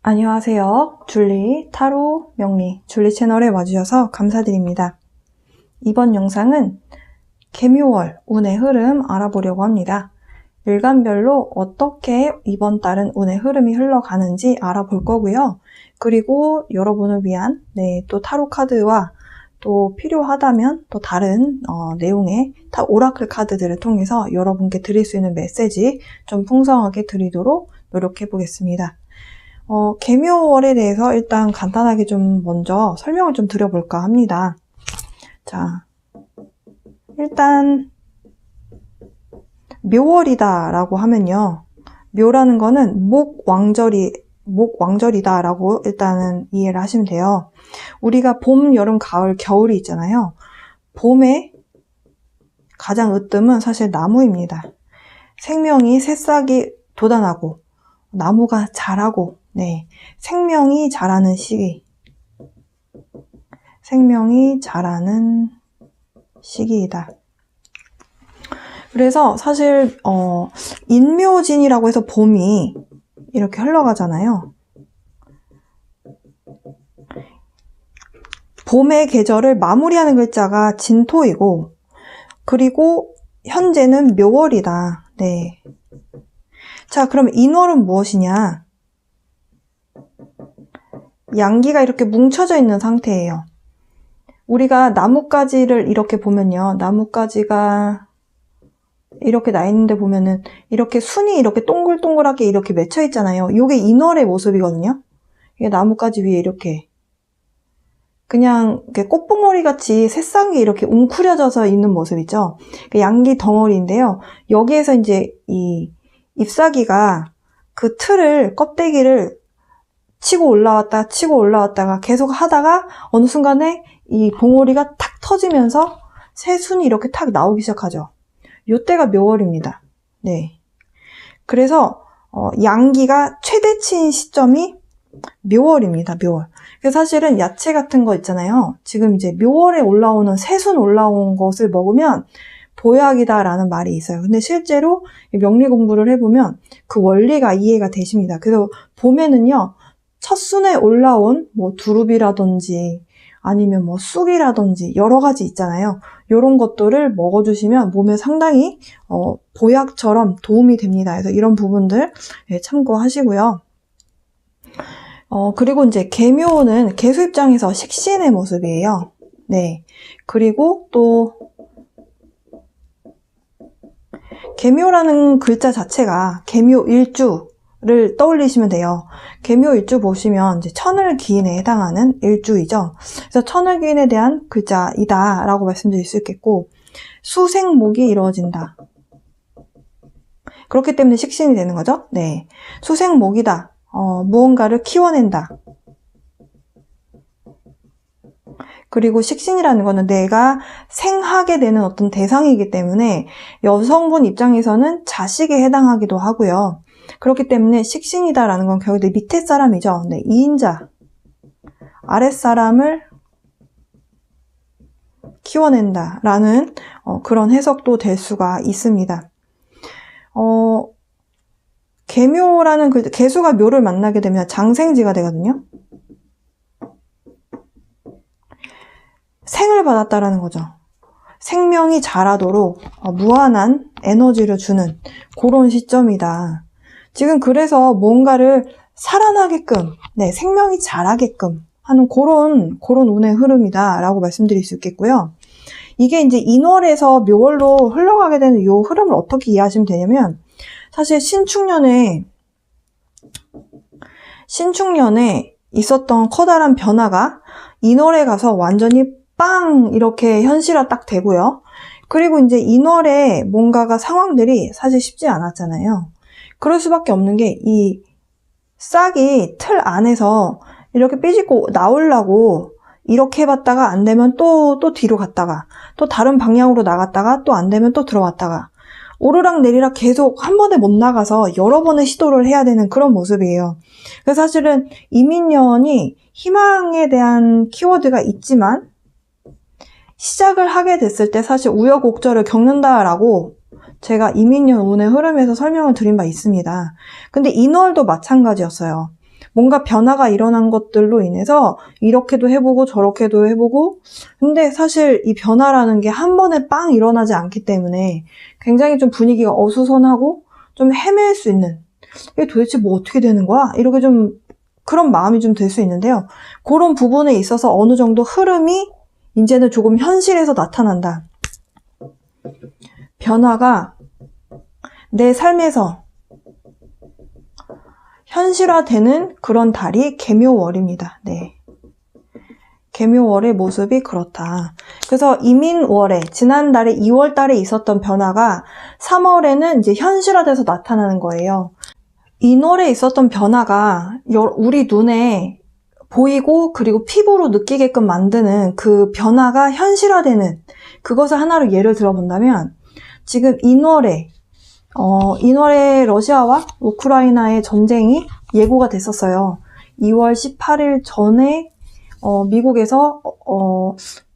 안녕하세요. 줄리 타로 명리 줄리 채널에 와주셔서 감사드립니다. 이번 영상은 개묘월 운의 흐름 알아보려고 합니다. 일간별로 어떻게 이번 달은 운의 흐름이 흘러가는지 알아볼 거고요. 그리고 여러분을 위한 또 타로 카드와 또 필요하다면 또 다른 내용의 오라클 카드들을 통해서 여러분께 드릴 수 있는 메시지 좀 풍성하게 드리도록 노력해 보겠습니다. 개묘월에 대해서 일단 간단하게 좀 먼저 설명을 좀 드려볼까 합니다. 자, 일단 묘월이다 라고 하면요. 묘라는 거는 목왕절이다 라고 일단은 이해를 하시면 돼요. 우리가 봄, 여름, 가을, 겨울이 있잖아요. 봄에 가장 으뜸은 사실 나무입니다. 생명이 새싹이 돋아나고 나무가 자라고 생명이 자라는 시기. 생명이 자라는 시기이다. 그래서 사실 인묘진이라고 해서 봄이 이렇게 흘러가잖아요. 봄의 계절을 마무리하는 글자가 진토이고, 그리고 현재는 묘월이다. 자, 그럼 인월은 무엇이냐? 양기가 이렇게 뭉쳐져 있는 상태예요. 우리가 나뭇가지를 이렇게 보면요. 나뭇가지가 이렇게 나 있는데 보면은 이렇게 순이 이렇게 동글동글하게 이렇게 맺혀 있잖아요. 이게 인월의 모습이거든요. 이게 나뭇가지 위에 이렇게 그냥 꽃봉오리 같이 새싹이 이렇게 웅크려져서 있는 모습 있죠. 양기 덩어리인데요. 여기에서 이제 이 잎사귀가 그 틀을, 껍데기를 치고 올라왔다가 계속 하다가 어느 순간에 이 봉오리가 탁 터지면서 새 순이 이렇게 탁 나오기 시작하죠. 요때가 묘월입니다. 그래서 양기가 최대치인 시점이 묘월입니다. 묘월. 그래서 사실은 야채 같은 거 있잖아요. 지금 이제 묘월에 올라오는 새순 올라온 것을 먹으면 보약이다라는 말이 있어요. 근데 실제로 명리 공부를 해보면 그 원리가 이해가 되십니다. 그래서 봄에는요, 첫순에 올라온 두릅이라든지 아니면 쑥이라든지 여러 가지 있잖아요. 이런 것들을 먹어주시면 몸에 상당히 보약처럼 도움이 됩니다. 그래서 이런 부분들 참고하시고요. 그리고 이제 개묘는 개수 입장에서 식신의 모습이에요. 그리고 또 개묘라는 글자 자체가 개묘일주를 떠올리시면 돼요. 개묘일주 보시면 이제 천을기인에 해당하는 일주이죠. 그래서 천을기인에 대한 글자이다 라고 말씀드릴 수 있겠고, 수생목이 이루어진다. 그렇기 때문에 식신이 되는 거죠. 수생목이다. 무언가를 키워낸다. 그리고 식신이라는 거는 내가 생하게 되는 어떤 대상이기 때문에 여성분 입장에서는 자식에 해당하기도 하고요. 그렇기 때문에 식신이다라는 건 결국 내 밑에 사람이죠. 2인자, 아랫사람을 키워낸다라는 그런 해석도 될 수가 있습니다. 개묘라는 개수가 묘를 만나게 되면 장생지가 되거든요. 생을 받았다라는 거죠. 생명이 자라도록 무한한 에너지를 주는 그런 시점이다. 지금 그래서 뭔가를 살아나게끔, 생명이 자라게끔 하는 그런 운의 흐름이다 라고 말씀드릴 수 있겠고요. 이게 이제 인월에서 묘월로 흘러가게 되는 이 흐름을 어떻게 이해하시면 되냐면, 사실 신축년에 있었던 커다란 변화가 인월에 가서 완전히 빵 이렇게 현실화 딱 되고요. 그리고 이제 인월에 뭔가가 상황들이 사실 쉽지 않았잖아요. 그럴 수밖에 없는 게 이 싹이 틀 안에서 이렇게 삐집고 나오려고 이렇게 해봤다가 안 되면 또 뒤로 갔다가 또 다른 방향으로 나갔다가 또 안 되면 또 들어왔다가 오르락 내리락 계속 한 번에 못 나가서 여러 번의 시도를 해야 되는 그런 모습이에요. 그래서 사실은 이민년이 희망에 대한 키워드가 있지만 시작을 하게 됐을 때 사실 우여곡절을 겪는다라고 제가 이민년 운의 흐름에서 설명을 드린 바 있습니다. 근데 인월도 마찬가지였어요. 뭔가 변화가 일어난 것들로 인해서 이렇게도 해보고 저렇게도 해보고, 근데 사실 이 변화라는 게 한 번에 빵 일어나지 않기 때문에 굉장히 좀 분위기가 어수선하고 좀 헤맬 수 있는, 이게 도대체 뭐 어떻게 되는 거야? 이렇게 좀 그런 마음이 좀 들 수 있는데요. 그런 부분에 있어서 어느 정도 흐름이 이제는 조금 현실에서 나타난다. 변화가 내 삶에서 현실화되는 그런 달이 개묘월입니다. 네. 개묘월의 모습이 그렇다. 그래서 이민월에, 지난달에 2월달에 있었던 변화가 3월에는 이제 현실화돼서 나타나는 거예요. 인월에 있었던 변화가 우리 눈에 보이고 그리고 피부로 느끼게끔 만드는 그 변화가 현실화되는, 그것을 하나로 예를 들어본다면, 지금 인월에 러시아와 우크라이나의 전쟁이 예고가 됐었어요. 2월 18일 전에 미국에서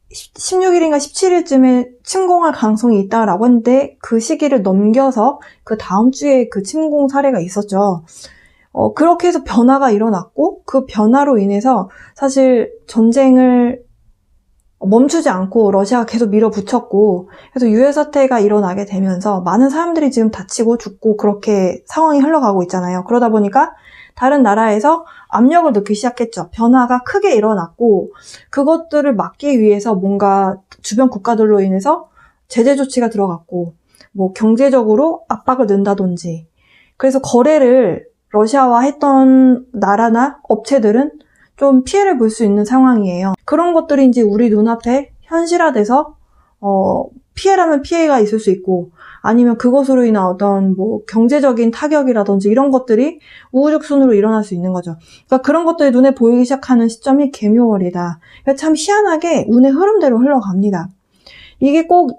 16일인가 17일쯤에 침공할 가능성이 있다라고 했는데, 그 시기를 넘겨서 그 다음 주에 그 침공 사례가 있었죠. 그렇게 해서 변화가 일어났고, 그 변화로 인해서 사실 전쟁을 멈추지 않고 러시아가 계속 밀어붙였고, 그래서 유해 사태가 일어나게 되면서 많은 사람들이 지금 다치고 죽고 그렇게 상황이 흘러가고 있잖아요. 그러다 보니까 다른 나라에서 압력을 넣기 시작했죠. 변화가 크게 일어났고, 그것들을 막기 위해서 뭔가 주변 국가들로 인해서 제재 조치가 들어갔고, 뭐 경제적으로 압박을 넣는다든지, 그래서 거래를 러시아와 했던 나라나 업체들은 좀 피해를 볼 수 있는 상황이에요. 그런 것들이 이제 우리 눈앞에 현실화돼서 피해라면 피해가 있을 수 있고, 아니면 그것으로 인한 어떤 뭐 경제적인 타격이라든지 이런 것들이 우후죽순으로 일어날 수 있는 거죠. 그러니까 그런 것들이 눈에 보이기 시작하는 시점이 개묘월이다. 그러니까 참 희한하게 운의 흐름대로 흘러갑니다. 이게 꼭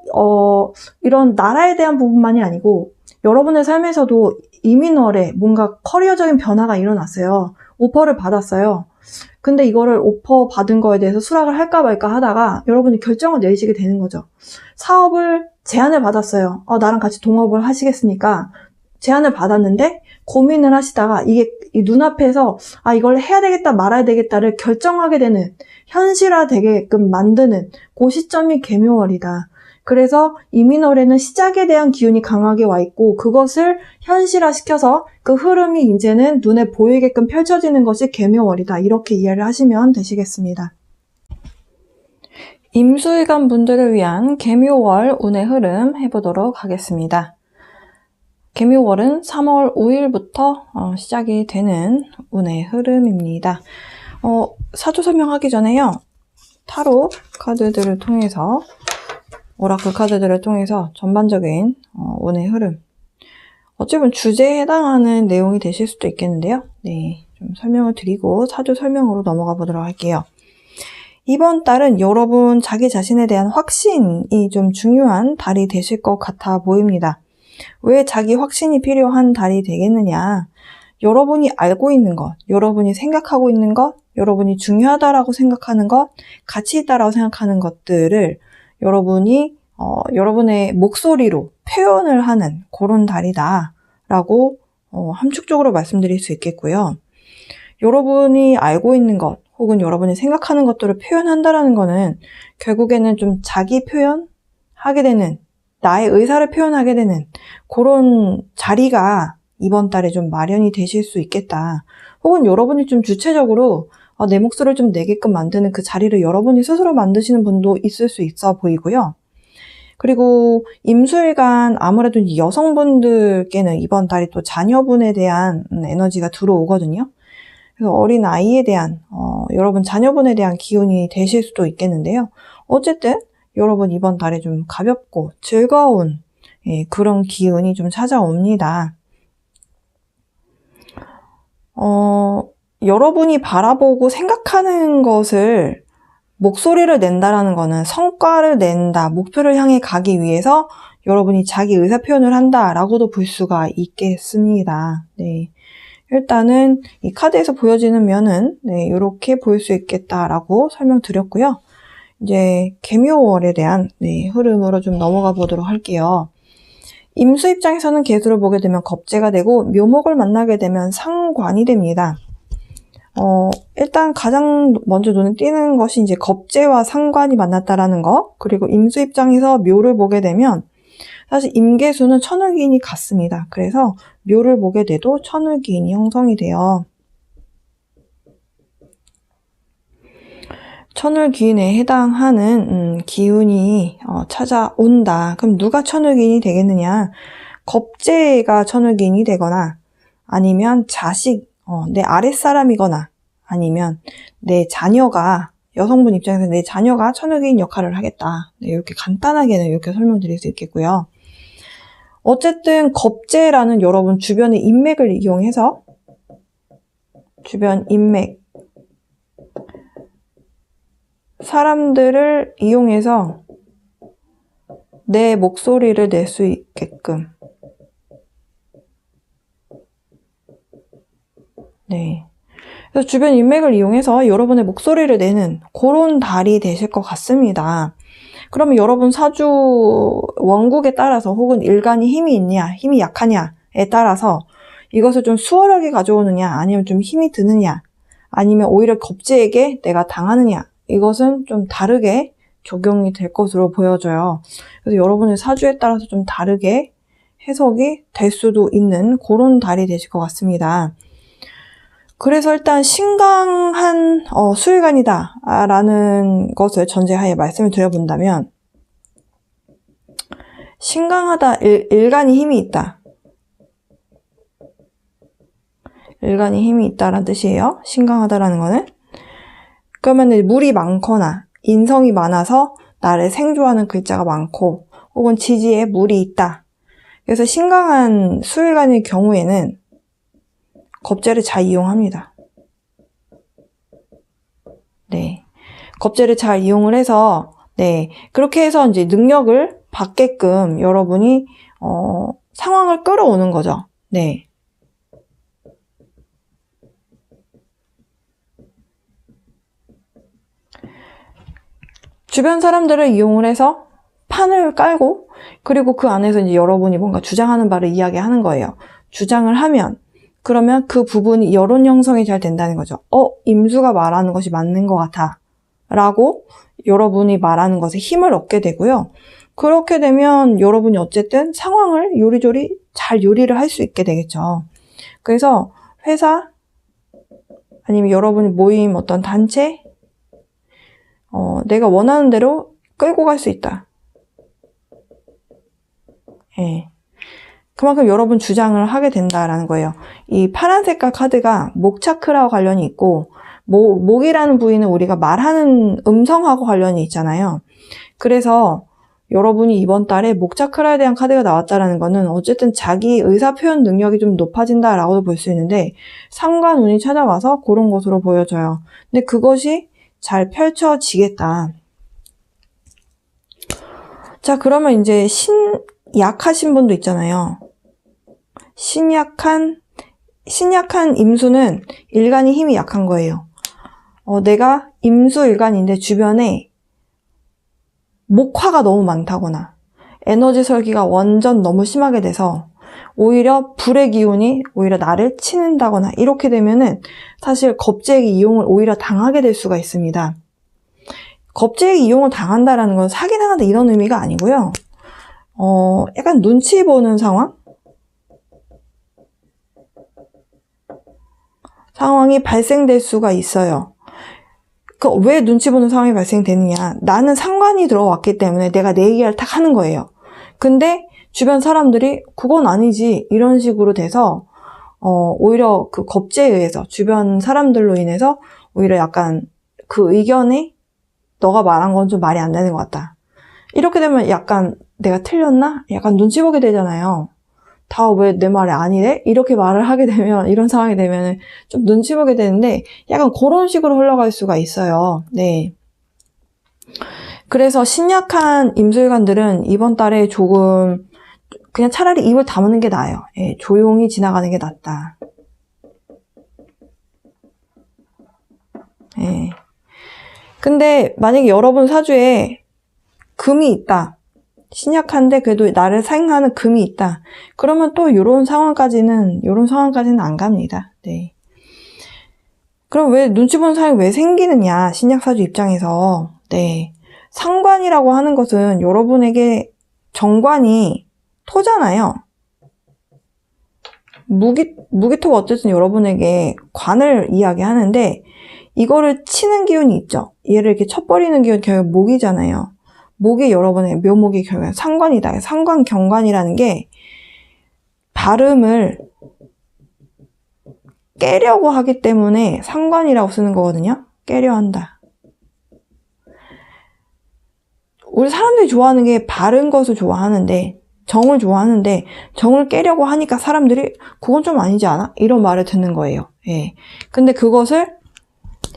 이런 나라에 대한 부분만이 아니고 여러분의 삶에서도 이민월에 뭔가 커리어적인 변화가 일어났어요. 오퍼를 받았어요. 근데 이거를 오퍼 받은 거에 대해서 수락을 할까 말까 하다가 여러분이 결정을 내리시게 되는 거죠. 사업을 제안을 받았어요. 나랑 같이 동업을 하시겠습니까? 제안을 받았는데 고민을 하시다가 이게 이 눈앞에서 이걸 해야 되겠다 말아야 되겠다를 결정하게 되는, 현실화되게끔 만드는 그 시점이 개묘월이다. 그래서 이민월에는 시작에 대한 기운이 강하게 와 있고, 그것을 현실화시켜서 그 흐름이 이제는 눈에 보이게끔 펼쳐지는 것이 개묘월이다. 이렇게 이해를 하시면 되시겠습니다. 임수일간 분들을 위한 개묘월 운의 흐름 해보도록 하겠습니다. 개묘월은 3월 5일부터 시작이 되는 운의 흐름입니다. 사주 설명하기 전에요, 타로 카드들을 통해서, 오라클 카드들을 통해서 전반적인 운의 흐름, 어찌 보면 주제에 해당하는 내용이 되실 수도 있겠는데요. 네, 좀 설명을 드리고 사주 설명으로 넘어가 보도록 할게요. 이번 달은 여러분 자기 자신에 대한 확신이 좀 중요한 달이 되실 것 같아 보입니다. 왜 자기 확신이 필요한 달이 되겠느냐? 여러분이 알고 있는 것, 여러분이 생각하고 있는 것, 여러분이 중요하다라고 생각하는 것, 가치 있다라고 생각하는 것들을 여러분이 여러분의 목소리로 표현을 하는 그런 달이다라고 함축적으로 말씀드릴 수 있겠고요. 여러분이 알고 있는 것 혹은 여러분이 생각하는 것들을 표현한다라는 거는 결국에는 좀 자기 표현하게 되는, 나의 의사를 표현하게 되는 그런 자리가 이번 달에 좀 마련이 되실 수 있겠다. 혹은 여러분이 좀 주체적으로 내 목소리를 좀 내게끔 만드는 그 자리를 여러분이 스스로 만드시는 분도 있을 수 있어 보이고요. 그리고 임수일간 아무래도 여성분들께는 이번 달이 또 자녀분에 대한 에너지가 들어오거든요. 그래서 어린 아이에 대한 여러분 자녀분에 대한 기운이 되실 수도 있겠는데요. 어쨌든 여러분 이번 달에 좀 가볍고 즐거운 그런 기운이 좀 찾아옵니다. 여러분이 바라보고 생각하는 것을 목소리를 낸다라는 거는 성과를 낸다, 목표를 향해 가기 위해서 여러분이 자기 의사 표현을 한다라고도 볼 수가 있겠습니다. 네. 일단은 이 카드에서 보여지는 면은 이렇게 보일 수 있겠다라고 설명드렸고요. 이제 개묘월에 대한 흐름으로 좀 넘어가 보도록 할게요. 임수 입장에서는 개수를 보게 되면 겁재가 되고 묘목을 만나게 되면 상관이 됩니다. 일단 가장 먼저 눈에 띄는 것이 이제 겁재와 상관이 만났다라는 거, 그리고 임수 입장에서 묘를 보게 되면 사실 임계수는 천을기인이 같습니다. 그래서 묘를 보게 돼도 천을기인이 형성이 돼요. 천을기인에 해당하는 기운이 찾아온다. 그럼 누가 천을기인이 되겠느냐? 겁재가 천을기인이 되거나 아니면 자식, 내 아랫사람이거나 아니면 내 자녀가, 여성분 입장에서 내 자녀가 천을기인 역할을 하겠다. 네, 이렇게 간단하게는 이렇게 설명드릴 수 있겠고요. 어쨌든 겁재라는 여러분 주변의 인맥을 이용해서 주변 인맥 사람들을 이용해서 내 목소리를 낼 수 있게끔 네. 그래서 주변 인맥을 이용해서 여러분의 목소리를 내는 그런 달이 되실 것 같습니다. 그러면 여러분 사주 원국에 따라서 혹은 일간이 힘이 있냐, 힘이 약하냐에 따라서 이것을 좀 수월하게 가져오느냐, 아니면 좀 힘이 드느냐, 아니면 오히려 겁재에게 내가 당하느냐, 이것은 좀 다르게 적용이 될 것으로 보여져요. 그래서 여러분의 사주에 따라서 좀 다르게 해석이 될 수도 있는 그런 달이 되실 것 같습니다. 그래서 일단 신강한 수일간이다 라는 것을 전제하에 말씀을 드려본다면, 신강하다, 일간이 힘이 있다. 일간이 힘이 있다라는 뜻이에요. 신강하다라는 거는. 그러면 물이 많거나 인성이 많아서 나를 생조하는 글자가 많고 혹은 지지에 물이 있다. 그래서 신강한 수일간의 경우에는 겁재를 잘 이용합니다. 네. 겁재를 잘 이용을 해서, 네. 그렇게 해서 이제 능력을 받게끔 여러분이, 상황을 끌어오는 거죠. 네. 주변 사람들을 이용을 해서 판을 깔고, 그리고 그 안에서 이제 여러분이 뭔가 주장하는 바를 이야기하는 거예요. 주장을 하면, 그러면 그 부분이 여론 형성이 잘 된다는 거죠. 임수가 말하는 것이 맞는 것 같아. 라고 여러분이 말하는 것에 힘을 얻게 되고요. 그렇게 되면 여러분이 어쨌든 상황을 요리조리 잘 요리를 할 수 있게 되겠죠. 그래서 회사, 아니면 여러분이 모임 어떤 단체, 내가 원하는 대로 끌고 갈 수 있다. 예. 그만큼 여러분 주장을 하게 된다라는 거예요. 이 파란 색깔 카드가 목 차크라와 관련이 있고, 목이라는 부위는 우리가 말하는 음성하고 관련이 있잖아요. 그래서 여러분이 이번 달에 목 차크라에 대한 카드가 나왔다라는 거는 어쨌든 자기 의사 표현 능력이 좀 높아진다라고도 볼 수 있는데, 상관운이 찾아와서 그런 것으로 보여져요. 근데 그것이 잘 펼쳐지겠다. 자, 그러면 이제 약하신 분도 있잖아요. 신약한 임수는 일간이 힘이 약한 거예요. 내가 임수 일간인데 주변에 목화가 너무 많다거나 에너지 설기가 완전 너무 심하게 돼서 오히려 불의 기운이 오히려 나를 치는다거나 이렇게 되면은 사실 겁재에게 이용을 오히려 당하게 될 수가 있습니다. 겁재에게 이용을 당한다라는 건 사기당한다 이런 의미가 아니고요. 약간 눈치 보는 상황이 발생될 수가 있어요. 왜 눈치 보는 상황이 발생되느냐. 나는 상관이 들어왔기 때문에 내가 내 얘기를 탁 하는 거예요. 근데 주변 사람들이 그건 아니지 이런 식으로 돼서 오히려 그 겁재에 의해서 주변 사람들로 인해서 오히려 약간 그 의견에 너가 말한 건 좀 말이 안 되는 것 같다. 이렇게 되면 약간 내가 틀렸나? 약간 눈치 보게 되잖아요. 다 왜 내 말이 아니래? 이렇게 말을 하게 되면, 이런 상황이 되면 좀 눈치 보게 되는데, 약간 그런 식으로 흘러갈 수가 있어요. 네. 그래서 신약한 임술관들은 이번 달에 조금, 그냥 차라리 입을 다무는 게 나아요. 예, 조용히 지나가는 게 낫다. 예. 근데 만약에 여러분 사주에 금이 있다. 신약한데 그래도 나를 사행하는 금이 있다. 그러면 또 요런 상황까지는 안 갑니다. 네. 그럼 왜 눈치 보는 사람이 왜 생기느냐? 신약사주 입장에서. 네. 상관이라고 하는 것은 여러분에게 정관이 토잖아요. 무기토가 어쨌든 여러분에게 관을 이야기하는데 이거를 치는 기운이 있죠. 얘를 이렇게 쳐버리는 기운 결국 목이잖아요. 목이 여러분의 묘목이 결국 상관이다. 상관경관이라는 게 발음을 깨려고 하기 때문에 상관이라고 쓰는 거거든요. 깨려 한다. 우리 사람들이 좋아하는 게 바른 것을 좋아하는데 정을 좋아하는데 정을 깨려고 하니까 사람들이 그건 좀 아니지 않아? 이런 말을 듣는 거예요. 예. 근데 그것을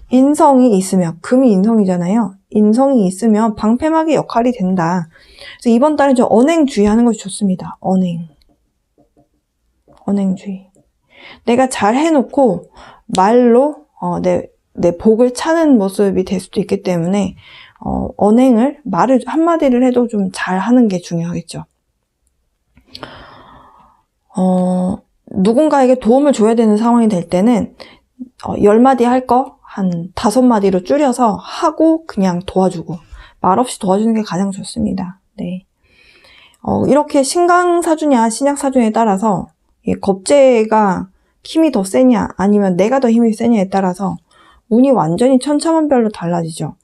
인성이 있으면, 금이 인성이잖아요. 인성이 있으면 방패막이 역할이 된다. 그래서 이번 달에 좀 언행주의하는 것이 좋습니다. 언행주의. 내가 잘 해놓고 말로 내 복을 차는 모습이 될 수도 있기 때문에 언행을 말을 한마디를 해도 좀 잘 하는 게 중요하겠죠. 누군가에게 도움을 줘야 되는 상황이 될 때는 10마디 할 거 한 5마디로 줄여서 하고 그냥 도와주고 말없이 도와주는 게 가장 좋습니다. 네. 이렇게 신강사주냐 신약사주냐에 따라서 겁재가 힘이 더 세냐 아니면 내가 더 힘이 세냐에 따라서 운이 완전히 천차만별로 달라지죠.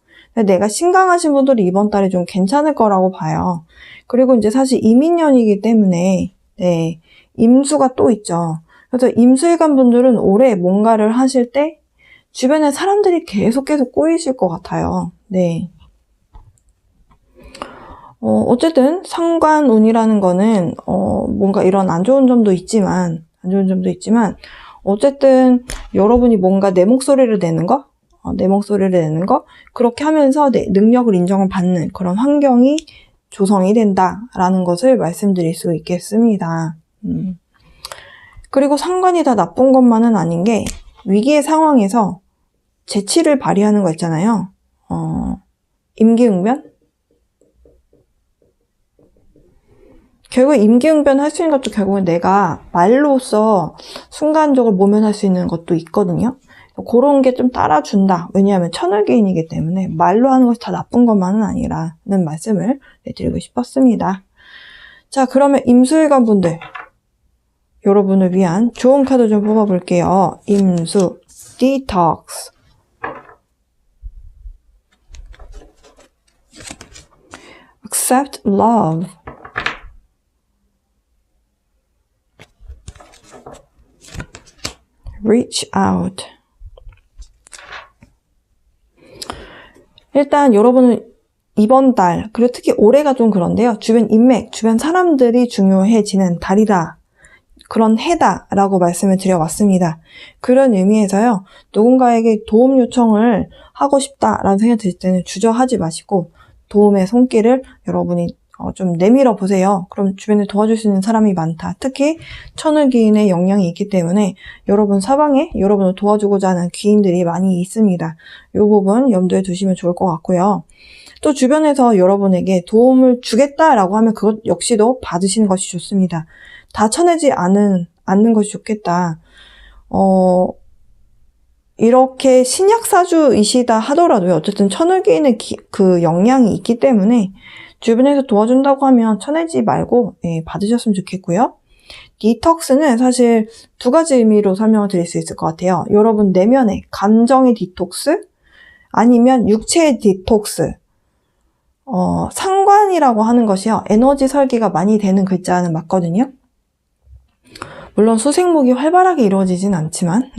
내가 신강하신 분들이 이번 달에 좀 괜찮을 거라고 봐요. 그리고 이제 사실 이민년이기 때문에 네, 임수가 또 있죠. 그래서 임수일간 분들은 올해 뭔가를 하실 때 주변에 사람들이 계속 꼬이실 것 같아요. 네. 어쨌든 상관운이라는 거는 뭔가 이런 안 좋은 점도 있지만 어쨌든 여러분이 뭔가 내 목소리를 내는 거 그렇게 하면서 내 능력을 인정을 받는 그런 환경이 조성이 된다라는 것을 말씀드릴 수 있겠습니다. 그리고 상관이 다 나쁜 것만은 아닌 게 위기의 상황에서 재치를 발휘하는 거 있잖아요. 임기응변? 결국 임기응변 할 수 있는 것도 결국은 내가 말로써 순간적으로 모면할 수 있는 것도 있거든요. 그런 게 좀 따라준다. 왜냐하면 천을기인이기 때문에 말로 하는 것이 다 나쁜 것만은 아니라는 말씀을 드리고 싶었습니다. 자, 그러면 임수일간 분들 여러분을 위한 좋은 카드 좀 뽑아볼게요. 임수 디톡스 Accept love Reach out 일단 여러분은 이번 달, 그리고 특히 올해가 좀 그런데요. 주변 인맥, 주변 사람들이 중요해지는 달이다. 그런 해다라고 말씀을 드려왔습니다. 그런 의미에서요. 누군가에게 도움 요청을 하고 싶다라는 생각이 들 때는 주저하지 마시고 도움의 손길을 여러분이 좀 내밀어 보세요. 그럼 주변에 도와줄 수 있는 사람이 많다. 특히 천을기인의 영향이 있기 때문에 여러분 사방에 여러분을 도와주고자 하는 귀인들이 많이 있습니다. 이 부분 염두에 두시면 좋을 것 같고요. 또 주변에서 여러분에게 도움을 주겠다라고 하면 그것 역시도 받으시는 것이 좋습니다. 다 쳐내지 않는 것이 좋겠다. 이렇게 신약사주이시다 하더라도요. 어쨌든 천을기인의 그 영향이 있기 때문에 주변에서 도와준다고 하면 쳐내지 말고 받으셨으면 좋겠고요. 디톡스는 사실 두 가지 의미로 설명을 드릴 수 있을 것 같아요. 여러분 내면의 감정의 디톡스 아니면 육체의 디톡스. 상관이라고 하는 것이요. 에너지 설계가 많이 되는 글자는 맞거든요. 물론 수생목이 활발하게 이루어지진 않지만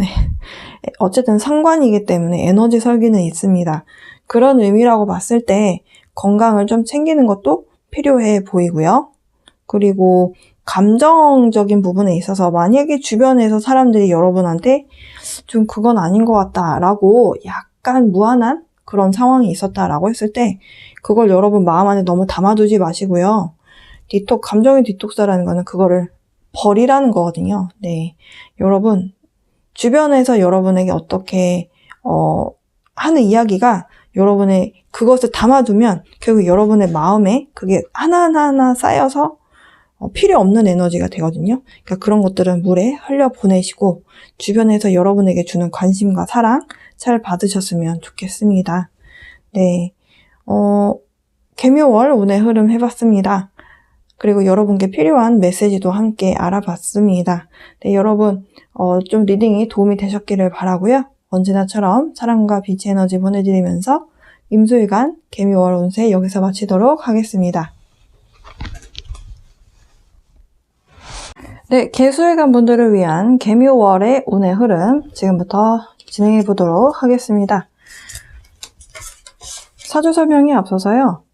어쨌든 상관이기 때문에 에너지 설계는 있습니다. 그런 의미라고 봤을 때 건강을 좀 챙기는 것도 필요해 보이고요. 그리고 감정적인 부분에 있어서 만약에 주변에서 사람들이 여러분한테 좀 그건 아닌 것 같다라고 약간 무안한 그런 상황이 있었다라고 했을 때 그걸 여러분 마음 안에 너무 담아두지 마시고요. 감정의 디톡스라는 거는 그거를 버리라는 거거든요. 네, 여러분 주변에서 여러분에게 어떻게 하는 이야기가 여러분의 그것을 담아두면 결국 여러분의 마음에 그게 하나하나 쌓여서 필요 없는 에너지가 되거든요. 그러니까 그런 것들은 물에 흘려보내시고 주변에서 여러분에게 주는 관심과 사랑 잘 받으셨으면 좋겠습니다. 네, 개묘월 운의 흐름 해봤습니다. 그리고 여러분께 필요한 메시지도 함께 알아봤습니다. 네, 여러분 좀 리딩이 도움이 되셨기를 바라고요. 언제나처럼 사랑과 빛의 에너지 보내드리면서 임수일간 개묘월 운세 여기서 마치도록 하겠습니다. 네, 개수일간 분들을 위한 개묘월의 운의 흐름 지금부터 진행해 보도록 하겠습니다. 사주 설명에 앞서서요.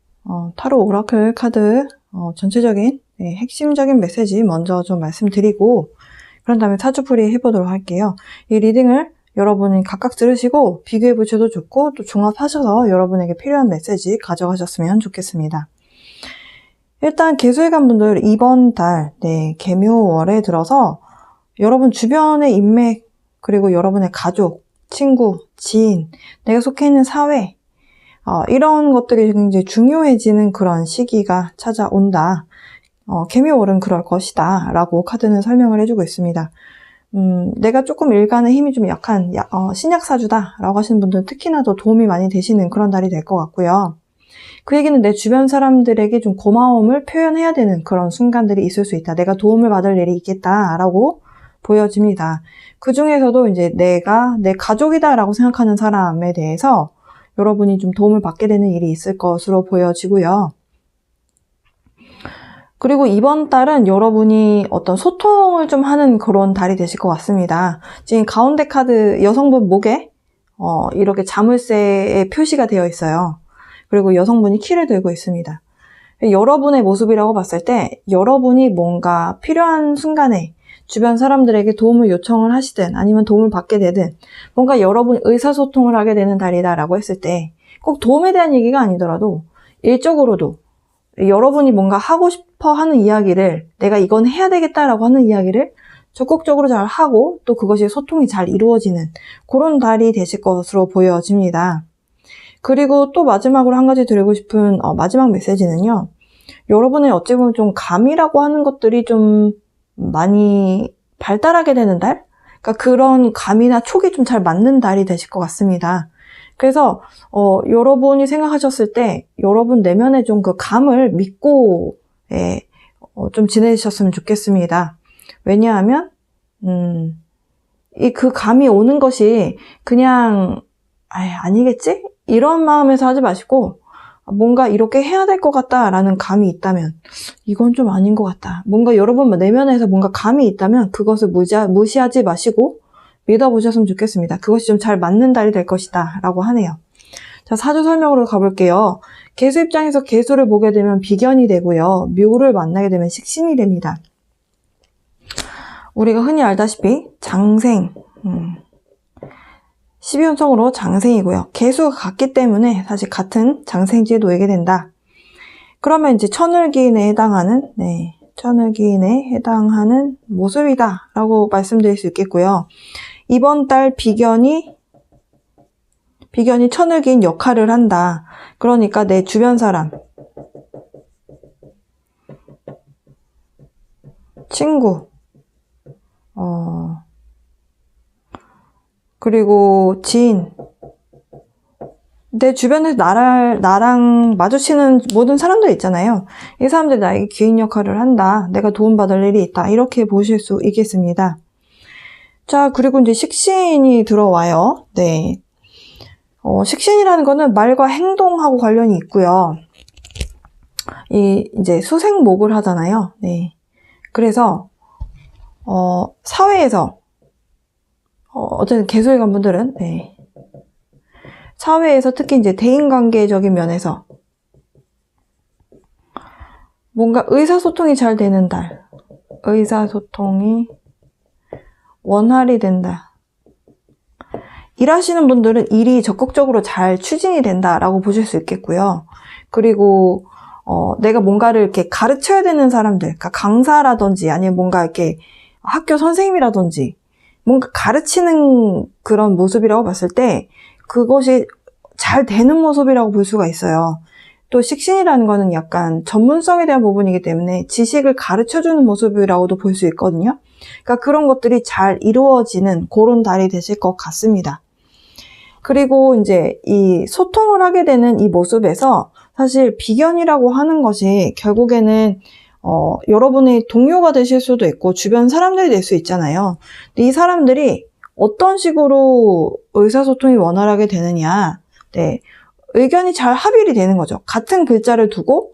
타로 오라클 카드 전체적인 핵심적인 메시지 먼저 좀 말씀드리고 그런 다음에 사주풀이 해보도록 할게요. 이 리딩을 여러분이 각각 들으시고 비교해 보셔도 좋고 또 종합하셔서 여러분에게 필요한 메시지 가져가셨으면 좋겠습니다. 일단 개수일간 분들 이번 달 개묘월에 들어서 여러분 주변의 인맥 그리고 여러분의 가족, 친구, 지인, 내가 속해 있는 사회 이런 것들이 굉장히 중요해지는 그런 시기가 찾아온다. 개묘월은 그럴 것이다 라고 카드는 설명을 해주고 있습니다. 내가 조금 일간의 힘이 좀 약한 신약사주다 라고 하시는 분들은 특히나 더 도움이 많이 되시는 그런 달이 될 것 같고요. 그 얘기는 내 주변 사람들에게 좀 고마움을 표현해야 되는 그런 순간들이 있을 수 있다. 내가 도움을 받을 일이 있겠다라고 보여집니다. 그 중에서도 이제 내가 내 가족이다라고 생각하는 사람에 대해서 여러분이 좀 도움을 받게 되는 일이 있을 것으로 보여지고요. 그리고 이번 달은 여러분이 어떤 소통을 좀 하는 그런 달이 되실 것 같습니다. 지금 가운데 카드 여성분 목에 이렇게 자물쇠의 표시가 되어 있어요. 그리고 여성분이 키를 들고 있습니다. 여러분의 모습이라고 봤을 때 여러분이 뭔가 필요한 순간에 주변 사람들에게 도움을 요청을 하시든 아니면 도움을 받게 되든 뭔가 여러분이 의사소통을 하게 되는 달이다라고 했을 때 꼭 도움에 대한 얘기가 아니더라도 일적으로도 여러분이 뭔가 하고 싶어 하는 이야기를 내가 이건 해야 되겠다라고 하는 이야기를 적극적으로 잘 하고 또 그것이 소통이 잘 이루어지는 그런 달이 되실 것으로 보여집니다. 그리고 또 마지막으로 한 가지 드리고 싶은 마지막 메시지는요. 여러분의 어찌 보면 좀 감이라고 하는 것들이 좀 많이 발달하게 되는 달? 그러니까 그런 감이나 촉이 좀 잘 맞는 달이 되실 것 같습니다. 그래서 여러분이 생각하셨을 때 여러분 내면에 좀 그 감을 믿고 좀 지내셨으면 좋겠습니다. 왜냐하면 그 감이 오는 것이 그냥 아니겠지? 이런 마음에서 하지 마시고 뭔가 이렇게 해야 될 것 같다라는 감이 있다면 이건 좀 아닌 것 같다. 뭔가 여러분 내면에서 뭔가 감이 있다면 그것을 무시하지 마시고 믿어보셨으면 좋겠습니다. 그것이 좀 잘 맞는 달이 될 것이다 라고 하네요. 자, 사주 설명으로 가볼게요. 개수 입장에서 개수를 보게 되면 비견이 되고요. 묘를 만나게 되면 식신이 됩니다. 우리가 흔히 알다시피 장생 12운성으로 장생이고요. 개수가 같기 때문에 사실 같은 장생지에 놓이게 된다. 그러면 이제 천을기인에 해당하는 천을기인에 해당하는 모습이다 라고 말씀드릴 수 있겠고요. 이번 달 비견이 천을기인 역할을 한다. 그러니까 내 주변 사람, 친구, 그리고 지인, 내 주변에서 나랑 마주치는 모든 사람들 있잖아요. 이 사람들이 나에게 기인 역할을 한다. 내가 도움받을 일이 있다. 이렇게 보실 수 있겠습니다. 자, 그리고 이제 식신이 들어와요. 네. 식신이라는 거는 말과 행동하고 관련이 있고요. 이제 수생목을 하잖아요. 네. 그래서, 사회에서, 어쨌든 개수일간 분들은, 사회에서 특히 이제 대인관계적인 면에서 뭔가 의사소통이 잘 되는 달. 의사소통이 원활히 된다. 일하시는 분들은 일이 적극적으로 잘 추진이 된다라고 보실 수 있겠고요. 그리고 내가 뭔가를 이렇게 가르쳐야 되는 사람들, 그러니까 강사라든지 아니면 뭔가 이렇게 학교 선생님이라든지 뭔가 가르치는 그런 모습이라고 봤을 때 그것이 잘 되는 모습이라고 볼 수가 있어요. 또 식신이라는 거는 약간 전문성에 대한 부분이기 때문에 지식을 가르쳐주는 모습이라고도 볼 수 있거든요. 그러니까 그런 것들이 잘 이루어지는 그런 달이 되실 것 같습니다. 그리고 이제 이 소통을 하게 되는 이 모습에서 사실 비견이라고 하는 것이 결국에는 여러분의 동료가 되실 수도 있고 주변 사람들이 될 수 있잖아요. 근데 이 사람들이 어떤 식으로 의사소통이 원활하게 되느냐, 네, 의견이 잘 합일이 되는 거죠. 같은 글자를 두고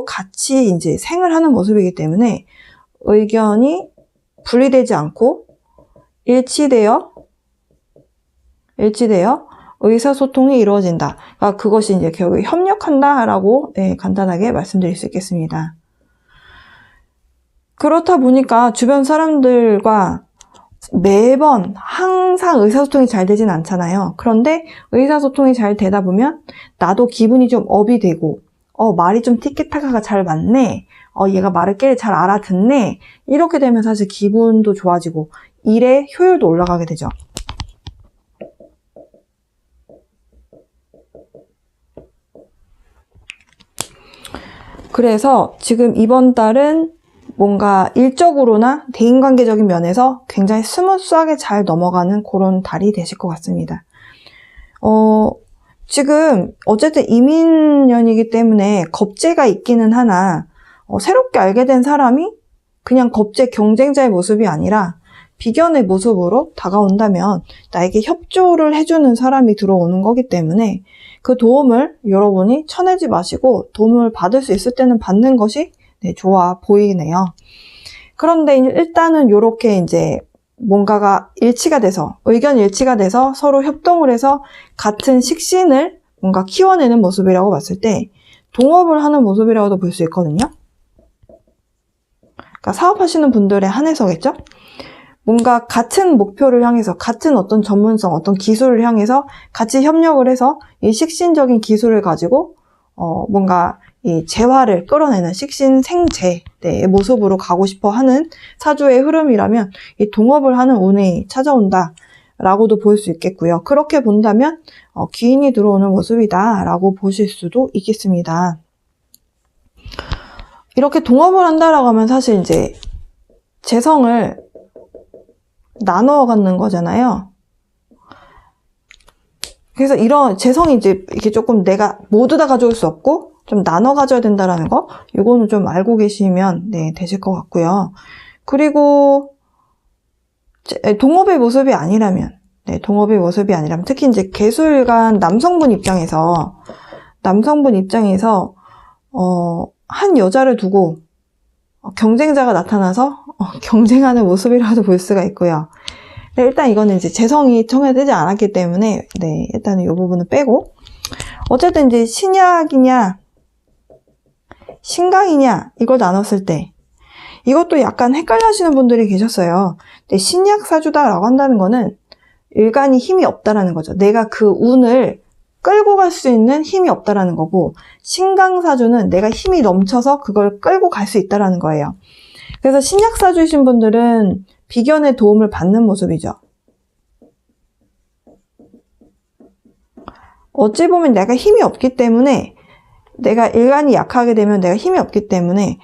같이 이제 생을 하는 모습이기 때문에 의견이 분리되지 않고 일치되어 의사소통이 이루어진다. 그러니까 그것이 이제 결국 협력한다라고 네, 간단하게 말씀드릴 수 있겠습니다. 그렇다 보니까 주변 사람들과 매번 항상 의사소통이 잘 되진 않잖아요. 그런데 의사소통이 잘 되다 보면 나도 기분이 좀 업이 되고 말이 좀 티키타카가 잘 맞네. 얘가 말을 잘 알아듣네. 이렇게 되면 사실 기분도 좋아지고 일의 효율도 올라가게 되죠. 그래서 지금 이번 달은 뭔가 일적으로나 대인관계적인 면에서 굉장히 스무스하게 잘 넘어가는 그런 달이 되실 것 같습니다. 지금 어쨌든 이민년이기 때문에 겁재가 있기는 하나 새롭게 알게 된 사람이 그냥 겁재 경쟁자의 모습이 아니라 비견의 모습으로 다가온다면 나에게 협조를 해주는 사람이 들어오는 거기 때문에 그 도움을 여러분이 쳐내지 마시고 도움을 받을 수 있을 때는 받는 것이 네, 좋아 보이네요. 그런데 일단은 이렇게 이제 뭔가가 일치가 돼서 의견 일치가 돼서 서로 협동을 해서 같은 식신을 뭔가 키워내는 모습이라고 봤을 때 동업을 하는 모습이라고도 볼 수 있거든요. 그러니까 사업하시는 분들에 한해서겠죠? 뭔가 같은 목표를 향해서 같은 어떤 전문성, 어떤 기술을 향해서 같이 협력을 해서 이 식신적인 기술을 가지고 뭔가 이 재화를 끌어내는 식신생재의 모습으로 가고 싶어 하는 사주의 흐름이라면 이 동업을 하는 운이 찾아온다 라고도 볼 수 있겠고요. 그렇게 본다면 귀인이 들어오는 모습이다 라고 보실 수도 있겠습니다. 이렇게 동업을 한다라고 하면 사실 이제 재성을 나눠 갖는 거잖아요. 그래서 이런 재성이 이제 이렇게 조금 내가 모두 다 가져올 수 없고 좀 나눠 가져야 된다라는 거, 이거는 좀 알고 계시면 네, 되실 것 같고요. 그리고 동업의 모습이 아니라면, 특히 이제 계술간 남성분 입장에서 한 여자를 두고 경쟁자가 나타나서 경쟁하는 모습이라도 볼 수가 있고요. 네, 일단 이거는 이제 재성이 통해되지 않았기 때문에 네, 일단은 이 부분은 빼고, 어쨌든 이제 신약이냐 신강이냐 이걸 나눴을 때 이것도 약간 헷갈려 하시는 분들이 계셨어요. 근데 신약 사주다라고 한다는 거는 일간이 힘이 없다라는 거죠. 내가 그 운을 끌고 갈 수 있는 힘이 없다라는 거고, 신강사주는 내가 힘이 넘쳐서 그걸 끌고 갈 수 있다라는 거예요. 그래서 신약사주이신 분들은 비견의 도움을 받는 모습이죠. 어찌 보면 내가 힘이 없기 때문에, 내가 일간이 약하게 되면 내가 힘이 없기 때문에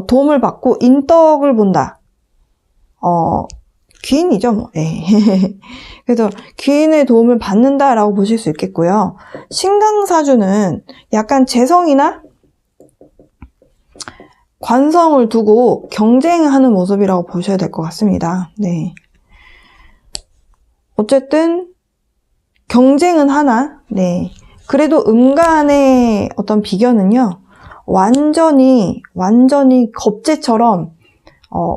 도움을 받고 인덕을 본다. 귀인이죠, 뭐. 그래서 귀인의 도움을 받는다라고 보실 수 있겠고요. 신강사주는 약간 재성이나 관성을 두고 경쟁하는 모습이라고 보셔야 될 것 같습니다. 네. 어쨌든 경쟁은 하나, 네. 그래도 음간의 어떤 비견은요, 완전히 겁재처럼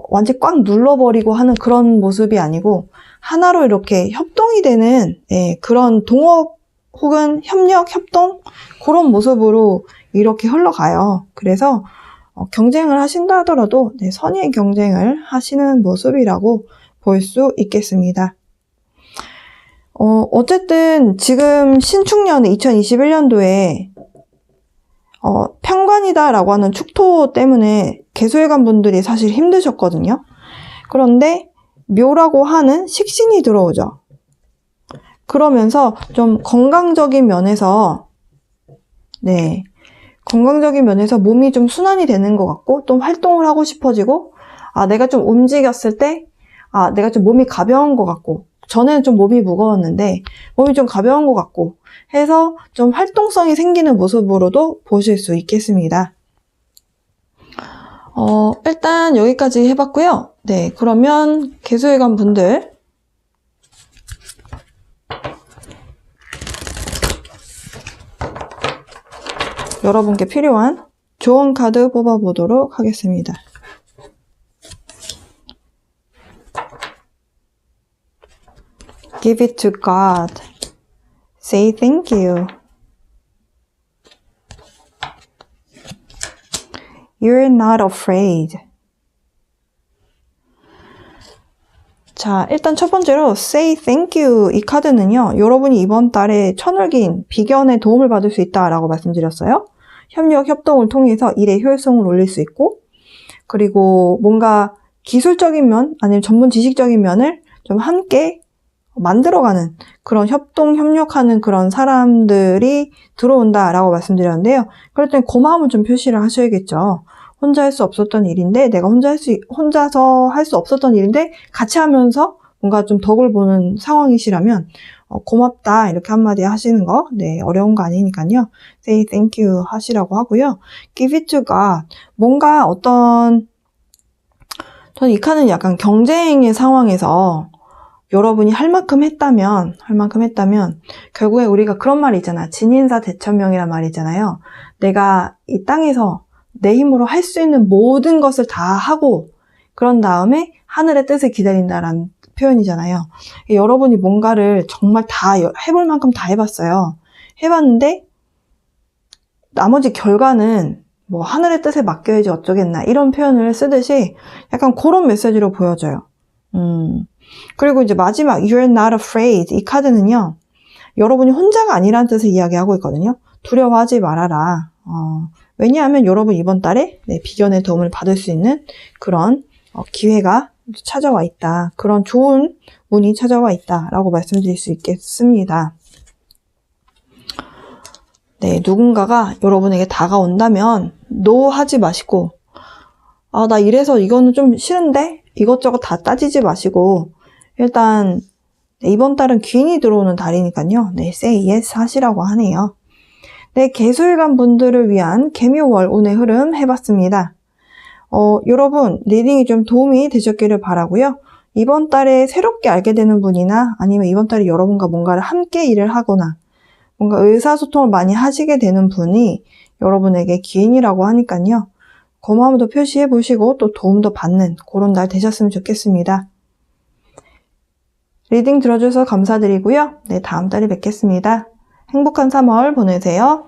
완전히 꽉 눌러버리고 하는 그런 모습이 아니고 하나로 이렇게 협동이 되는 그런 동업 혹은 협력, 협동 그런 모습으로 이렇게 흘러가요. 그래서 경쟁을 하신다 하더라도 선의의 경쟁을 하시는 모습이라고 볼 수 있겠습니다. 어쨌든 지금 신축년에 2021년도에 편관이다라고 하는 축토 때문에 개수일간 분들이 사실 힘드셨거든요. 그런데 묘라고 하는 식신이 들어오죠. 그러면서 좀 건강적인 면에서 네. 건강적인 면에서 몸이 좀 순환이 되는 것 같고, 또 활동을 하고 싶어지고, 내가 좀 움직였을 때, 내가 좀 몸이 가벼운 것 같고, 전에는 좀 몸이 무거웠는데, 몸이 좀 가벼운 것 같고, 해서 좀 활동성이 생기는 모습으로도 보실 수 있겠습니다. 일단 여기까지 해봤고요. 네, 그러면 개수일관 분들, 여러분께 필요한 좋은 카드 뽑아보도록 하겠습니다. Give it to God. Say thank you. You're not afraid. 자, 일단 첫 번째로 Say thank you. 이 카드는요, 여러분이 이번 달에 천을긴 비견에 도움을 받을 수 있다라고 말씀드렸어요. 협력, 협동을 통해서 일의 효율성을 올릴 수 있고, 그리고 뭔가 기술적인 면, 아니면 전문 지식적인 면을 좀 함께 만들어가는 그런 협동, 협력하는 그런 사람들이 들어온다라고 말씀드렸는데요. 그럴 땐 고마움을 좀 표시를 하셔야겠죠. 혼자 할 수 없었던 일인데, 내가 혼자서 할 수 없었던 일인데, 같이 하면서 뭔가 좀 덕을 보는 상황이시라면, 고맙다, 이렇게 한마디 하시는 거, 네, 어려운 거 아니니까요. Say thank you 하시라고 하고요. Give it to God. 뭔가 저는 이 카드는 약간 경쟁의 상황에서 여러분이 할 만큼 했다면, 결국에 우리가 그런 말이 있잖아. 진인사 대천명이란 말이 있잖아요. 내가 이 땅에서 내 힘으로 할 수 있는 모든 것을 다 하고, 그런 다음에 하늘의 뜻을 기다린다라는 표현이잖아요. 여러분이 뭔가를 정말 다 해볼 만큼 다 해봤어요. 해봤는데, 나머지 결과는 뭐 하늘의 뜻에 맡겨야지 어쩌겠나, 이런 표현을 쓰듯이 약간 그런 메시지로 보여져요. 그리고 이제 마지막 You're not afraid. 이 카드는요, 여러분이 혼자가 아니라는 뜻을 이야기하고 있거든요. 두려워하지 말아라. 왜냐하면 여러분 이번 달에 비견의 도움을 받을 수 있는 그런 기회가 찾아와 있다. 그런 좋은 운이 찾아와 있다라고 말씀드릴 수 있겠습니다. 네, 누군가가 여러분에게 다가온다면 no 하지 마시고, 나 이래서 이거는 좀 싫은데? 이것저것 다 따지지 마시고, 일단 이번 달은 귀인이 들어오는 달이니까요. 네, say yes 하시라고 하네요. 네, 개수일관 분들을 위한 개묘월 운의 흐름 해봤습니다. 여러분, 리딩이 좀 도움이 되셨기를 바라고요. 이번 달에 새롭게 알게 되는 분이나 아니면 이번 달에 여러분과 뭔가를 함께 일을 하거나 뭔가 의사소통을 많이 하시게 되는 분이 여러분에게 귀인이라고 하니까요. 고마움도 표시해 보시고 또 도움도 받는 그런 날 되셨으면 좋겠습니다. 리딩 들어주셔서 감사드리고요. 네, 다음 달에 뵙겠습니다. 행복한 3월 보내세요.